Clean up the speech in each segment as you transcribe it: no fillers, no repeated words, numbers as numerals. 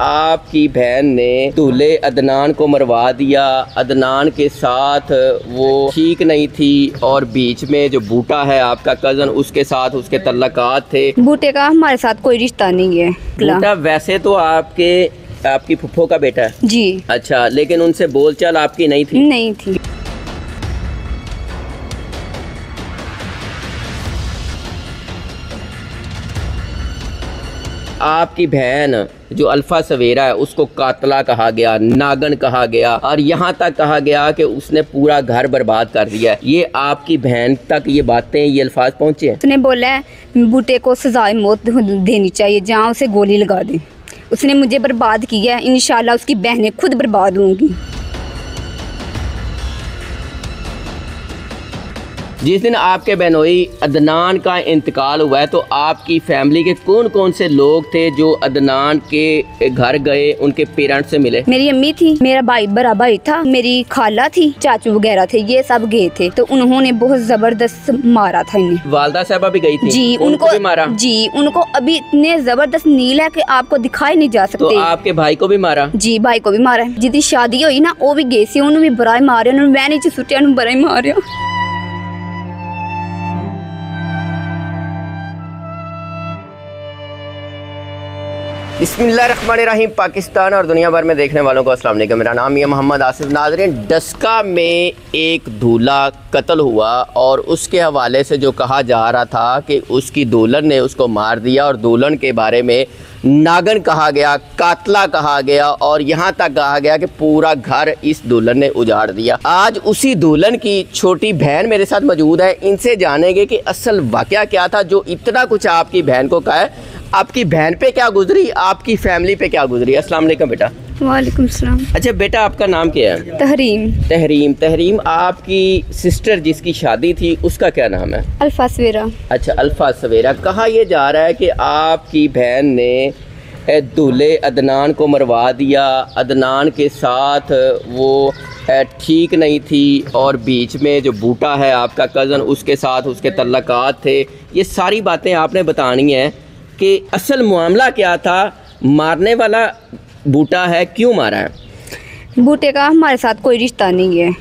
आपकी बहन ने दूल्हे अदनान को मरवा दिया। अदनान के साथ वो ठीक नहीं थी और बीच में जो बूटा है आपका कजन, उसके साथ उसके तल्लकात थे। बूटे का हमारे साथ कोई रिश्ता नहीं है। बूटा वैसे तो आपकी फुफ्फो का बेटा है जी। अच्छा, लेकिन उनसे बोलचाल आपकी नहीं थी? नहीं थी। आपकी बहन जो अल्फा सवेरा है उसको कातला कहा गया, नागन कहा गया और यहाँ तक कहा गया कि उसने पूरा घर बर्बाद कर दिया। ये आपकी बहन तक ये बातें, ये अल्फाज पहुँचे हैं? उसने बोला है बूटे को सजाए मौत देनी चाहिए, जहाँ उसे गोली लगा दे। उसने मुझे बर्बाद किया है, इंशाल्लाह उसकी बहनें खुद बर्बाद होंगी। जिस दिन आपके बहनोई अदनान का इंतकाल हुआ है तो आपकी फैमिली के कौन कौन से लोग थे जो अदनान के घर गए, उनके पेरेंट्स से मिले? मेरी अम्मी थी, मेरा भाई बड़ा भाई था, मेरी खाला थी, चाचू वगैरह थे, ये सब गए थे। तो उन्होंने बहुत जबरदस्त मारा था इन्हें। वालदा साहबा भी गई थी? जी, उनको भी मारा? जी, उनको अभी इतने जबरदस्त नील है कि आपको दिखाई नहीं जा सकते। तो आपके भाई को भी मारा? जी, भाई को भी मारा। जितनी शादी हुई ना वो भी गई सी, उन्होंने भी बड़ा मारे, उन्होंने वैन च सुटिया, उन्होंने बड़ा ही मारे। बिस्मिल्लाहिर्रहमानिर्रहीम। पाकिस्तान और दुनिया भर में देखने वालों को अस्सलाम वालेकुम। मेरा नाम है मोहम्मद आसिफ। नाज़रीन, डस्का में एक दूल्हा कत्ल हुआ और उसके हवाले से जो कहा जा रहा था कि उसकी दुल्हन ने उसको मार दिया और दुल्हन के बारे में नागन कहा गया, कातला कहा गया और यहाँ तक कहा गया कि पूरा घर इस दुल्हन ने उजाड़ दिया। आज उसी दुल्हन की छोटी बहन मेरे साथ मौजूद है। इनसे जानेंगे कि असल वाक़या क्या था जो इतना कुछ आपकी बहन को कहा है। आपकी बहन पे क्या गुजरी, आपकी फैमिली पे क्या गुजरी? अस्सलाम वालेकुम बेटा। वालेकुम सलाम। अच्छा बेटा, आपका नाम क्या है? तहरीम। तहरीम। तहरीम, आपकी सिस्टर जिसकी शादी थी उसका क्या नाम है? अल्फा सवेरा। अच्छा, अल्फा सवेरा। कहा यह जा रहा है कि आपकी बहन ने दूल्हे अदनान को मरवा दिया। अदनान के साथ वो ठीक नहीं थी और बीच में जो बूटा है आपका कज़न, उसके साथ उसके तल्लकात थे। ये सारी बातें आपने बतानी है कि असल मामला क्या था, मारने वाला बूटा है, क्यों मारा है? बूटे का हमारे साथ कोई रिश्ता नहीं है।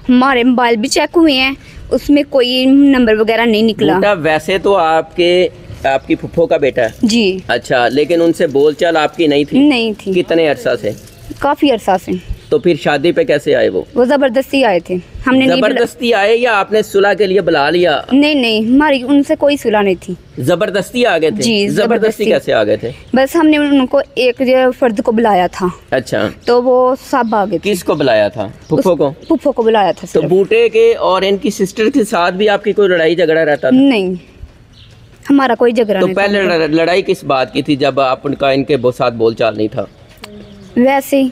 हमारे मोबाइल भी चेक हुए हैं, उसमें कोई नंबर वगैरह नहीं निकला। बूटा वैसे तो आपकी फुफ्फो का बेटा है जी। अच्छा, लेकिन उनसे बोलचाल आपकी नहीं थी? नहीं थी। कितने अरसा से? काफी अरसा से। तो फिर शादी पे कैसे आए वो जबरदस्ती आए थे। हमने जबरदस्ती आए या आपने सुलह के लिए बुला लिया? नहीं, हमारी उनसे कोई सुलह नहीं थी। जबरदस्ती आ गए थे? जी, जबरदस्ती कैसे आ गए थे? बस हमने उनको एक फर्द को बुलाया था। अच्छा, तो वो सब आ गए थे। किसको बुलाया था? फुफ्फो को? फुफ्फो को बुलाया था। तो बूटे के और इनकी सिस्टर के साथ भी आपकी कोई लड़ाई झगड़ा रहता था? नहीं, हमारा कोई झगड़ा नहीं। तो पहले लड़ाई किस बात की थी जब आप उनका इनके साथ बोलचाल नहीं था? वैसे ही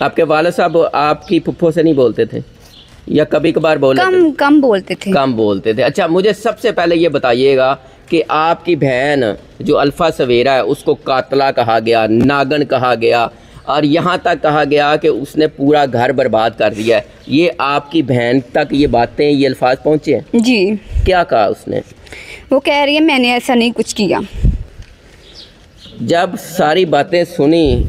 आपके वाले साहब आपकी फुफ्फो से नहीं बोलते थे या कभी कभार बोले? कम बोलते थे। कम बोलते थे। अच्छा, मुझे सबसे पहले ये बताइएगा कि आपकी बहन जो अल्फा सवेरा है उसको कातला कहा गया, नागन कहा गया और यहाँ तक कहा गया कि उसने पूरा घर बर्बाद कर दिया है। ये आपकी बहन तक ये बातें, ये अल्फाज पहुँचे हैं? जी। क्या कहा उसने? वो कह रही है मैंने ऐसा नहीं कुछ किया। जब सारी बातें सुनी,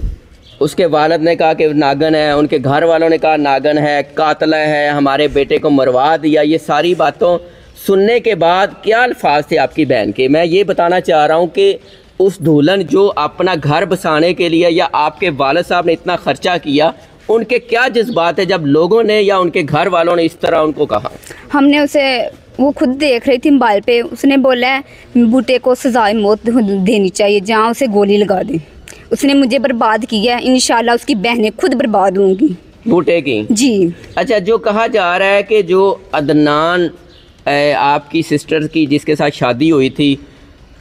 उसके वालिद ने कहा कि नागन है, उनके घर वालों ने कहा नागन है, कातला है, हमारे बेटे को मरवा दिया। ये सारी बातों सुनने के बाद क्या अल्फाज थे आपकी बहन के? मैं ये बताना चाह रहा हूँ कि उस दुल्हन जो अपना घर बसाने के लिए या आपके वालिद साहब ने इतना ख़र्चा किया, उनके क्या जज्बात है जब लोगों ने या उनके घर वालों ने इस तरह उनको कहा? हमने उसे, वो खुद देख रही थी मोबाइल पे, उसने बोला है बूटे को सजाए मौत देनी चाहिए, जहाँ उसे गोली लगा दे। उसने मुझे बर्बाद किया है, इंशाल्लाह उसकी बहनें खुद बर्बाद होंगी। बूटे की? जी। अच्छा, जो कहा जा रहा है कि जो अदनान आपकी सिस्टर की जिसके साथ शादी हुई थी,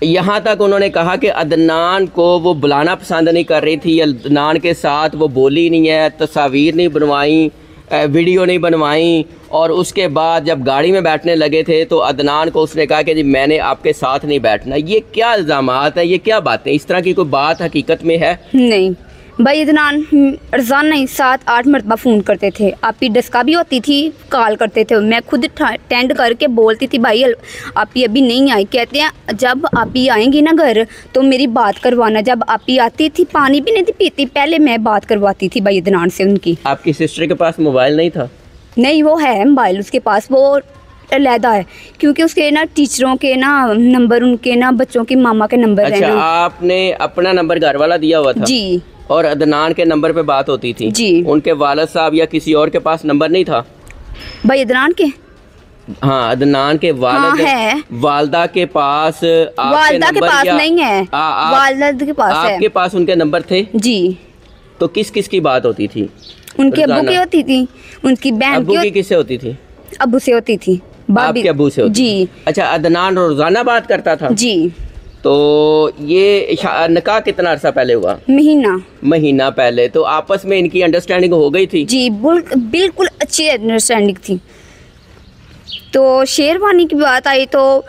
यहाँ तक उन्होंने कहा कि अदनान को वो बुलाना पसंद नहीं कर रही थी, अदनान के साथ वो बोली नहीं है, तस्वीर नहीं बनवाई, वीडियो नहीं बनवाई और उसके बाद जब गाड़ी में बैठने लगे थे तो अदनान को उसने कहा कि जी मैंने आपके साथ नहीं बैठना। ये क्या इल्ज़ामात है, ये क्या बातें? इस तरह की कोई बात हकीकत में है? नहीं, भाई अदनान रोज़ाना ही 7-8 मरतबा फ़ोन करते थे। आपकी डस्का भी होती थी, कॉल करते थे। मैं खुद अटेंड करके बोलती थी भाई आप ही अभी नहीं आई। कहते हैं जब आप ही आएंगी ना घर तो मेरी बात करवाना। जब आप ही आती थी पानी भी नहीं थी पीती, पहले मैं बात करवाती थी भाई अदनान से उनकी। आपकी सिस्टर के पास मोबाइल नहीं था? नहीं, वो है मोबाइल उसके पास, वो अलहदा है क्योंकि उसके ना टीचरों के ना नंबर, उनके ना बच्चों की मामा के नंबर अच्छा, है ना। आपने अपना नंबर घर वाला दिया हुआ था? जी। और अदनान के नंबर पे बात होती थी? जी। उनके वालिद साहब या किसी और के पास नंबर नहीं था? भाई अदनान के? हाँ, अदनान के वालिद है। वालदा के पास वालदा के पास नहीं है, वालद के पास है। आपके पास उनके नंबर थे? जी। तो किस किस की बात होती थी? उनके अब्बू की होती थी, उनकी बहन अब्बू की किससे होती थी? अब्बू से होती थी। आपके अब्बू से होती? जी। अच्छा, अदनान रोजाना बात करता था? जी। तो ये निकाह कितना अरसा पहले हुआ? महीना पहले। तो आपस में इनकी अंडरस्टैंडिंग हो गई थी? जी, बिल्कुल अच्छी अंडरस्टैंडिंग थी। तो शेरवानी की बात आई तो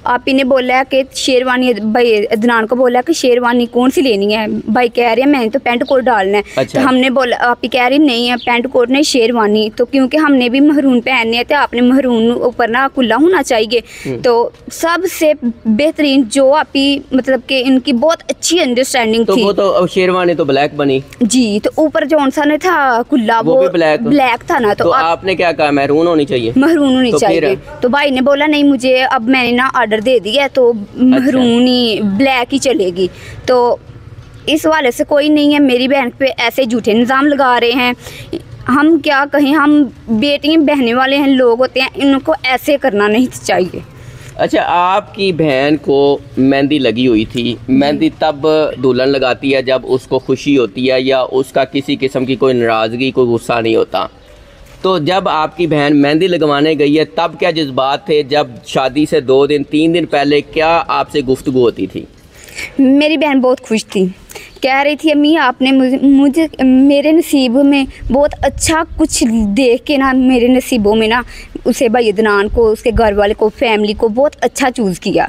आप ही ने बोला कि शेरवानी, भाई अदनान को बोला कि शेरवानी कौन सी लेनी है। भाई कह रहे हैं मैंने तो पैंट कोट डालना है। अच्छा। तो हमने बोला, आप ही कह रही नहीं है पैंट कोट नहीं शेरवानी। तो क्योंकि हमने भी महरून पहनने हैं तो आपने महरून ऊपर ना खुला होना चाहिए। तो सबसे बेहतरीन जो आप ही मतलब कि इनकी बहुत अच्छी अंडरस्टैंडिंग तो थी। वो तो शेरवानी तो ब्लैक बनी जी। तो ऊपर जो सा था खुला वो भी ब्लैक था ना। तो आपने क्या कहा, महरून होनी चाहिए? महरून होनी चाहिए। तो भाई ने बोला नहीं, मुझे अब मैंने ना ऑर्डर दे दिया तो महरून ही ब्लैक ही चलेगी। तो इस वाले से कोई नहीं है, मेरी बहन पे ऐसे झूठे निज़ाम लगा रहे हैं। हम क्या कहें, हम बेटियां बहने वाले हैं, लोग होते हैं, इनको ऐसे करना नहीं चाहिए। अच्छा, आपकी बहन को मेहंदी लगी हुई थी। मेहंदी तब दुल्हन लगाती है जब उसको खुशी होती है या उसका किसी किस्म की कोई नाराज़गी, कोई गुस्सा नहीं होता। तो जब आपकी बहन मेहंदी लगवाने गई है तब क्या जज्बात थे? जब शादी से 2 दिन 3 दिन पहले क्या आपसे गुफ्तगू होती थी? मेरी बहन बहुत खुश थी, कह रही थी अम्मी आपने मुझे मेरे नसीब में बहुत अच्छा कुछ देख के ना, मेरे नसीबों में ना उसे भाई अदनान को, उसके घर वाले को, फैमिली को बहुत अच्छा चूज़ किया।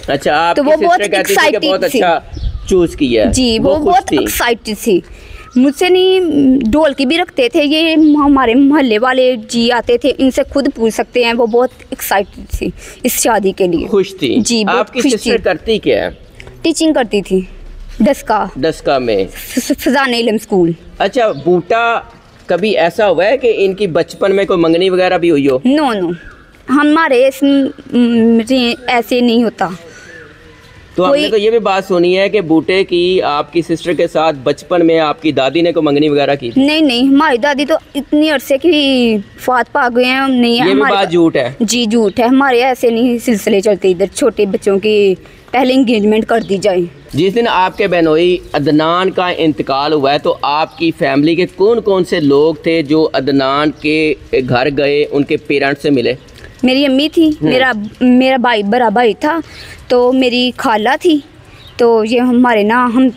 अच्छा, आप तो वो बहुत एक्साइटेड थी। अच्छा चूज़ किया? जी, वो बहुत एक्साइटेड थी। मुझसे नहीं, ढोलकी भी रखते थे, ये हमारे मोहल्ले वाले जी आते थे, इनसे खुद पूछ सकते हैं। वो बहुत एक्साइटेड थी इस शादी के लिए, खुश थी। जी, आपकी सिस्टर करती क्या है? टीचिंग करती थी डस्का में, फजान इल्म स्कूल। अच्छा, बूटा कभी ऐसा हुआ है कि इनकी बचपन में कोई मंगनी वगैरह भी हुई हो? नो, हमारे ऐसे नहीं होता। तो हमने तो ये भी बात सुनी है कि बूटे की आपकी सिस्टर के साथ बचपन में आपकी दादी ने कोई मंगनी वगैरह की? नहीं, हमारी दादी तो इतनी अरसे की फात पा गए हैं, नहीं है। ये भी बात झूठ है? जी झूठ है, हमारे ऐसे नहीं सिलसिले चलते इधर। छोटे बच्चों की पहले इंगेजमेंट कर दी जाए। जिस दिन आपके बहनोई अदनान का इंतकाल हुआ है तो आपकी फैमिली के कौन कौन से लोग थे जो अदनान के घर गए, उनके पेरेंट्स से मिले? मेरी अम्मी थी, मेरा भाई, बड़ा भाई था, तो मेरी खाला थी, तो ये हमारे ना हम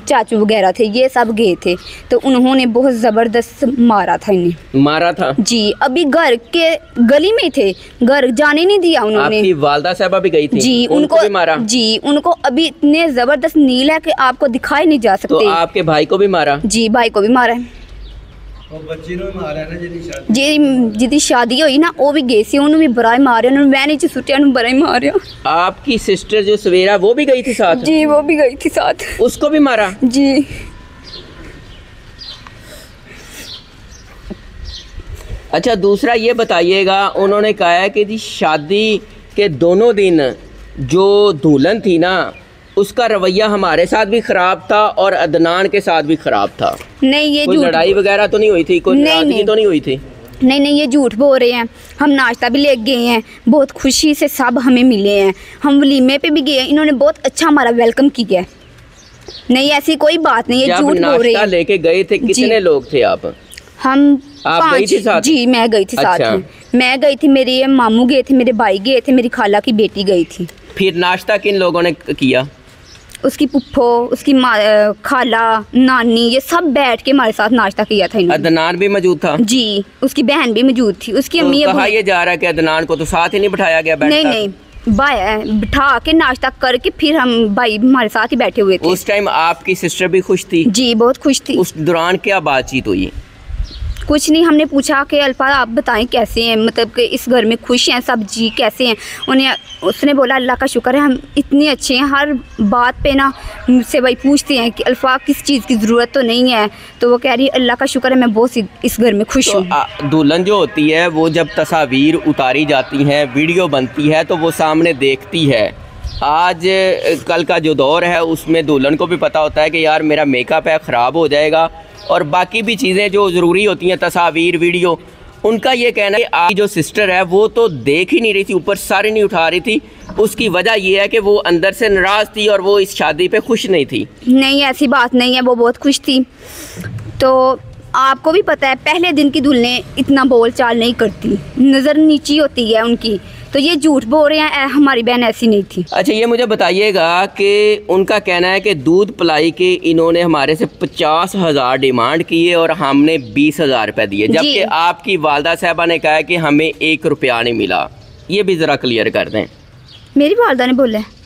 चाचू वगैरह थे, ये सब गए थे। तो उन्होंने बहुत ज़बरदस्त मारा था इन्हें। मारा था? जी। अभी घर के गली में थे, घर जाने नहीं दिया उन्होंने। आपकी वालदा साहबा भी गई थी? जी, उनको भी मारा? जी, उनको अभी इतने ज़बरदस्त नील है कि आपको दिखाई नहीं जा सकते। तो आपके भाई को भी मारा? जी, भाई को भी मारा है। जिदी शादी हुई ना वो भी गई सी, उन्होंने भी बड़ा मारे, उन्होंने वैन च सुटिया, बड़ा मारिया। आपकी सिस्टर जो सवेरा वो भी गई थी साथ? जी, वो भी गई थी साथ। उसको भी मारा? जी। अच्छा, दूसरा ये बताइएगा, उन्होंने कहा है कि शादी के दोनों दिन जो दुल्हन थी ना उसका रवैया हमारे साथ भी ख़राब था और अदनान के साथ भी ख़राब था। नहीं, ये कोई लड़ाई वगैरह तो नहीं हुई थी? कोई नाराज़गी तो नहीं हुई थी? नहीं, ये झूठ बोल रहे हैं। हम नाश्ता भी ले गए हैं, बहुत खुशी से सब हमें मिले हैं, हम वलीमे पे भी गए हैं, इन्होंने बहुत अच्छा हमारा वेलकम किया है। नहीं, ऐसी कोई बात नहीं है, झूठ बोल रहे हैं। लेके गए थे, कितने लोग थे आप? हम 5। गई थी साथ? जी, मैं गई थी साथ में। मैं गई थी, मेरे मामू गए थे, मेरे भाई गए थे, मेरी खाला की बेटी गई थी। फिर नाश्ता किन लोगों ने किया? उसकी पुप्पो, उसकी खाला, नानी, ये सब बैठ के हमारे साथ नाश्ता किया था इन्होंने। अदनान भी मौजूद था? जी, उसकी बहन भी मौजूद थी, उसकी अम्मी। कहा ये जा रहा है कि अदनान को तो साथ ही नहीं बिठाया गया? नहीं, बिठा के नाश्ता करके फिर हम भाई हमारे साथ ही बैठे हुए थे। उस टाइम आपकी सिस्टर भी खुश थी? जी बहुत खुश थी। उस दौरान क्या बातचीत हुई? कुछ नहीं, हमने पूछा कि अल्फा आप बताएं कैसे हैं, मतलब कि इस घर में खुश हैं सब जी, कैसे हैं? उसने बोला अल्लाह का शुक्र है हम इतने अच्छे हैं। हर बात पे ना मुझसे भाई पूछते हैं कि अल्फा किस चीज़ की ज़रूरत तो नहीं है, तो वो कह रही अल्लाह का शुक्र है मैं बहुत इस घर में खुश हूँ। तो दुल्हन जो होती है वो जब तस्वीर उतारी जाती हैं, वीडियो बनती है, तो वो सामने देखती है। आज कल का जो दौर है उसमें दुल्हन को भी पता होता है कि यार मेरा मेकअप है ख़राब हो जाएगा, और बाकी भी चीज़ें जो ज़रूरी होती हैं, तस्वीर वीडियो। उनका ये कहना है कि आपकी जो सिस्टर है वो तो देख ही नहीं रही थी, ऊपर सर नहीं उठा रही थी। उसकी वजह ये है कि वो अंदर से नाराज़ थी और वो इस शादी पे खुश नहीं थी। नहीं ऐसी बात नहीं है, वो बहुत खुश थी। तो आपको भी पता है पहले दिन की दुल्हनें इतना बोल चाल नहीं करती, नज़र नीची होती है उनकी, तो ये झूठ बोल रहे हैं, हमारी बहन ऐसी नहीं थी। अच्छा ये मुझे बताइएगा कि उनका कहना है कि दूध पिलाई के इन्होंने हमारे से 50,000 डिमांड की है और हमने 20,000 रुपये दिए, जबकि आपकी वालदा साहबा ने कहा है कि हमें 1 रुपया नहीं मिला। ये भी ज़रा क्लियर कर दें। मेरी वालदा ने बोला है।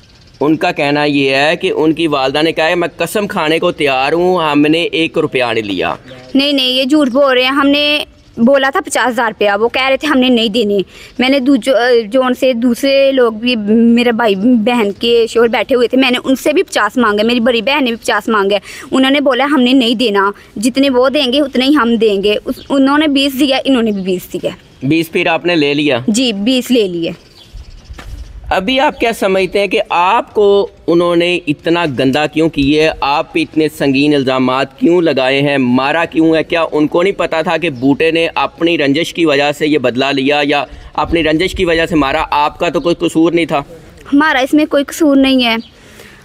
उनका कहना ये है कि उनकी वालदा ने कहा है मैं कसम खाने को तैयार हूँ, हमने 1 रुपया नहीं लिया। नहीं ये झूठ बोल रहे हैं। हमने बोला था 50,000 रुपया, वो कह रहे थे हमने नहीं देने। मैंने जो उनसे दूसरे लोग भी मेरे भाई बहन के शोर बैठे हुए थे, मैंने उनसे भी 50 मांगे, मेरी बड़ी बहन ने भी 50 मांगे। उन्होंने बोला हमने नहीं देना, जितने वो देंगे उतने ही हम देंगे। उन्होंने 20 दिया, इन्होंने भी 20 दिया। 20 फिर आपने ले लिया? जी 20 ले लिए। अभी आप क्या समझते हैं कि आपको उन्होंने इतना गंदा क्यों किए, आप पे इतने संगीन इल्ज़ामात क्यों लगाए हैं, मारा क्यों है? क्या उनको नहीं पता था कि बूटे ने अपनी रंजिश की वजह से ये बदला लिया या अपनी रंजिश की वजह से मारा? आपका तो कोई कसूर नहीं था। हमारा इसमें कोई कसूर नहीं है,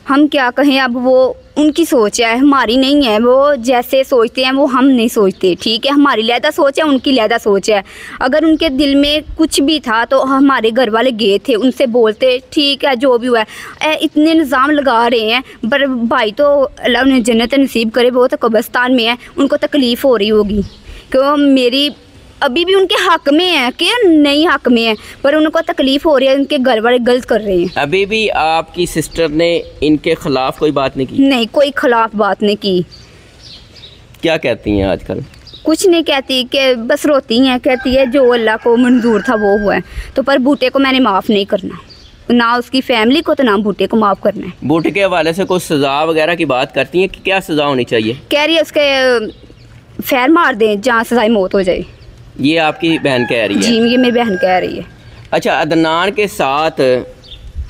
हम क्या कहें। अब वो उनकी सोच है, हमारी नहीं है। वो जैसे सोचते हैं वो हम नहीं सोचते, ठीक है। हमारी लहदा सोच है, उनकी लहदा सोच है। अगर उनके दिल में कुछ भी था तो हमारे घर वाले गए थे, उनसे बोलते ठीक है जो भी हुआ है। इतने निज़ाम लगा रहे हैं, पर भाई तो अल्लाह उन्हें जन्नत नसीब करे, वो तो कब्रिस्तान में है, उनको तकलीफ़ हो रही होगी। क्यों मेरी अभी भी उनके हक में है कि नहीं हक में है, पर उनको तकलीफ़ हो रही है, उनके घर वाले गलत कर रहे हैं। अभी भी आपकी सिस्टर ने इनके ख़िलाफ़ कोई बात नहीं की? नहीं कोई ख़िलाफ़ बात नहीं की। क्या कहती हैं आजकल? कुछ नहीं कहती, कि बस रोती हैं, कहती है जो अल्लाह को मंजूर था वो हुआ है। तो पर बूटे को मैंने माफ़ नहीं करना, ना उसकी फैमिली को, तो ना बूटे को माफ़ करना है। बूटे के हवाले से कोई सज़ा वगैरह की बात करती हैं कि क्या सज़ा होनी चाहिए? कह रही है उसके फैर मार दें जहाँ सज़ाई मौत हो जाए। ये आपकी बहन कह रही है? जी ये मेरी बहन कह रही है। अच्छा अदनान के साथ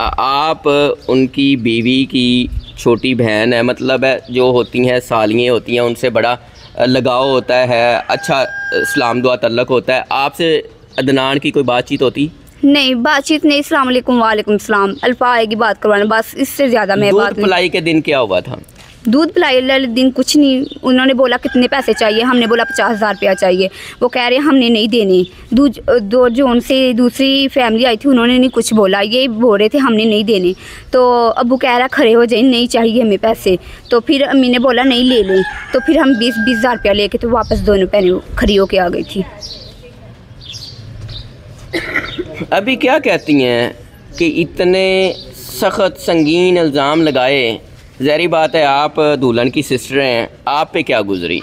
आप उनकी बीवी की छोटी बहन है, मतलब है जो होती हैं सालियाँ होती हैं, उनसे बड़ा लगाव होता है, अच्छा सलाम दुआ तल्लक होता है। आपसे अदनान की कोई बातचीत होती? नहीं बातचीत नहीं। अस्सलाम वालेकुम। वालेकुम सलाम। अल्फा आएगी बात करवाने, बस इससे ज़्यादा मैं बात नहीं। दूध पिलाई के दिन क्या हुआ था? दूध पिलाई वाले दिन कुछ नहीं। उन्होंने बोला कितने पैसे चाहिए, हमने बोला 50,000 रुपया चाहिए। वो कह रहे हैं हमने नहीं देने। दो जो उनसे दूसरी फैमिली आई थी उन्होंने नहीं कुछ बोला, ये बोल रहे थे हमने नहीं देने। तो अबू कह रहा खड़े हो जाए, नहीं चाहिए हमें पैसे। तो फिर अम्मी ने बोला नहीं ले लें, तो फिर हम 20,000 रुपया लेके तो वापस दोनों बहनें खड़ी होके आ गई थी। अभी क्या कहती हैं कि इतने सख्त संगीन इल्ज़ाम लगाए? ज़ाहिर बात है आप दुल्हन की सिस्टर हैं, आप पे क्या गुजरी?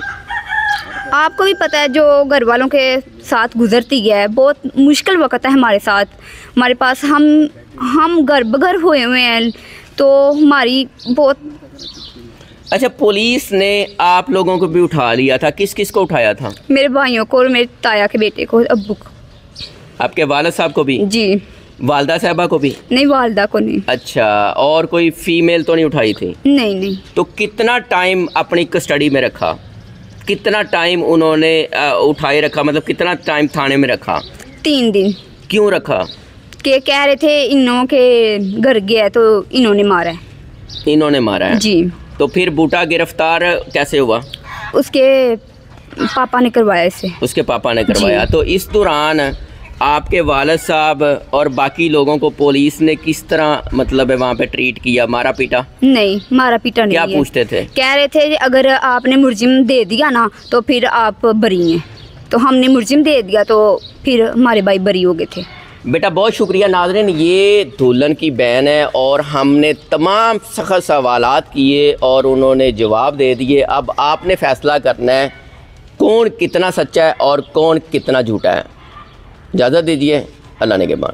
आपको भी पता है जो घर वालों के साथ गुजरती है, बहुत मुश्किल वक्त है हमारे साथ। हमारे पास हम घर बघर हुए हैं, तो हमारी बहुत। अच्छा पुलिस ने आप लोगों को भी उठा लिया था, किस किस को उठाया था? मेरे भाइयों को और मेरे ताया के बेटे को, अब्बू को। आपके वालिद साहब को भी? जी। वालदा साहबा को भी? नहीं वालदा को नहीं। अच्छा और कोई फीमेल तो नहीं उठाई थी? नहीं। तो कितना टाइम अपनी कस्टडी में रखा? कितना टाइम उन्होंने उठाए रखा, मतलब कितना टाइम थाने में रखा? 3 दिन। क्यों रखा? कि कह रहे थे इन्हों के घर गया तो इन्होंने मारा है। इन्होंने मारा है? जी। तो फिर बूटा गिरफ्तार कैसे हुआ? उसके पापा ने करवाया इसे। उसके पापा ने करवाया। तो इस दौरान आपके वालिद साहब और बाकी लोगों को पुलिस ने किस तरह मतलब है वहाँ पे ट्रीट किया? मारा पीटा? नहीं मारा पीटा नहीं। क्या पूछते थे? कह रहे थे अगर आपने मुलजिम दे दिया ना तो फिर आप बरी हैं। तो हमने मुलजिम दे दिया तो फिर हमारे भाई बरी हो गए थे। बेटा बहुत शुक्रिया। नाज़रीन, ये दुल्हन की बहन है और हमने तमाम सख्त सवालात किए और उन्होंने जवाब दे दिए। अब आपने फ़ैसला करना है कौन कितना सच्चा है और कौन कितना झूठा है। इजाज़त दीजिए, अल्लाह ने के बाद।